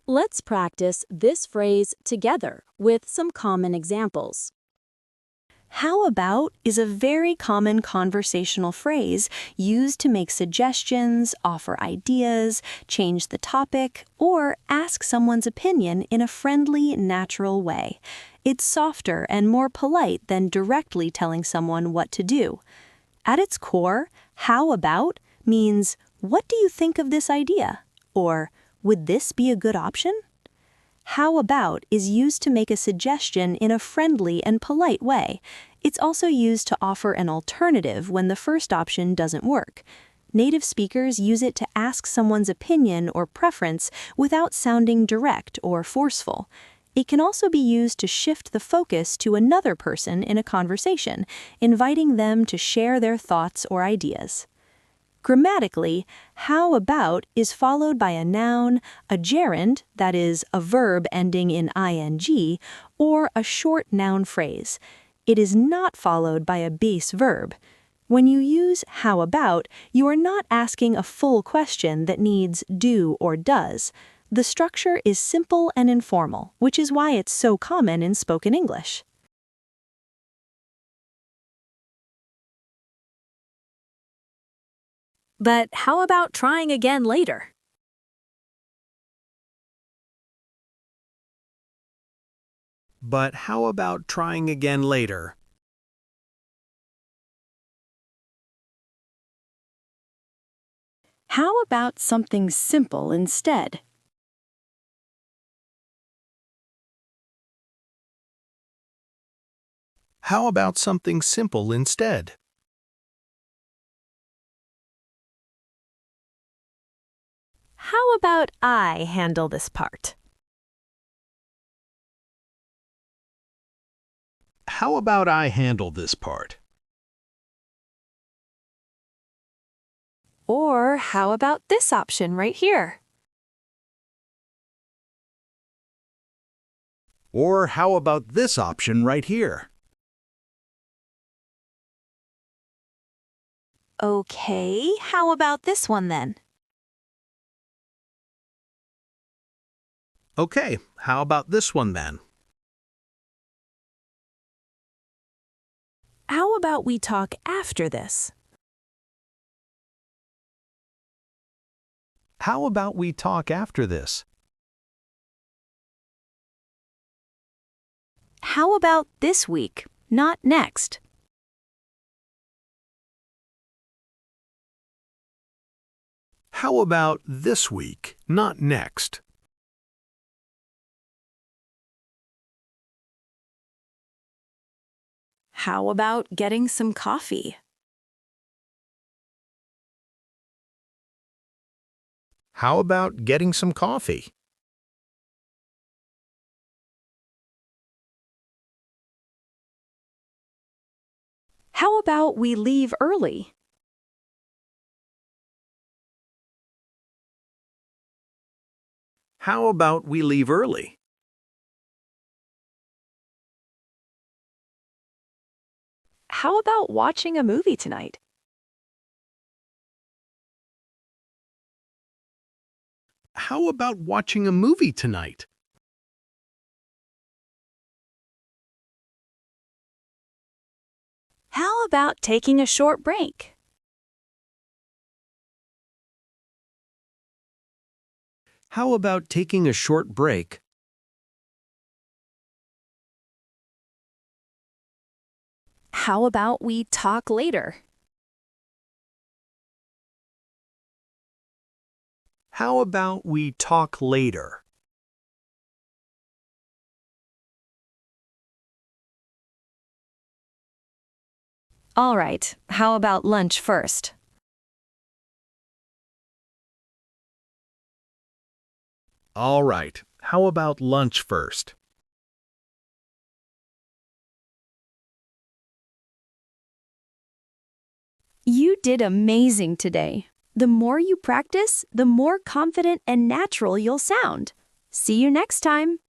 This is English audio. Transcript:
Let's practice this phrase together with some common examples. How about is a very common conversational phrase used to make suggestions, offer ideas, change the topic, or ask someone's opinion in a friendly, natural way. It's softer and more polite than directly telling someone what to do. At its core, how about means, what do you think of this idea? Or, would this be a good option? How about is used to make a suggestion in a friendly and polite way. It's also used to offer an alternative when the first option doesn't work. Native speakers use it to ask someone's opinion or preference without sounding direct or forceful. It can also be used to shift the focus to another person in a conversation, inviting them to share their thoughts or ideas. Grammatically, how about is followed by a noun, a gerund, that is, a verb ending in ing, or a short noun phrase. It is not followed by a base verb. When you use how about, you are not asking a full question that needs do or does. The structure is simple and informal, which is why it's so common in spoken English. But how about trying again later? But how about trying again later? How about something simple instead? How about something simple instead? How about I handle this part? How about I handle this part? Or how about this option right here? Or how about this option right here? Okay, how about this one then? Okay, how about this one then? How about we talk after this? How about we talk after this? How about this week, not next? How about this week, not next? How about getting some coffee? How about getting some coffee? How about we leave early? How about we leave early? How about watching a movie tonight? How about watching a movie tonight? How about taking a short break? How about taking a short break? How about we talk later? How about we talk later? All right, how about lunch first? All right, how about lunch first? You did amazing today. The more you practice, the more confident and natural you'll sound. See you next time.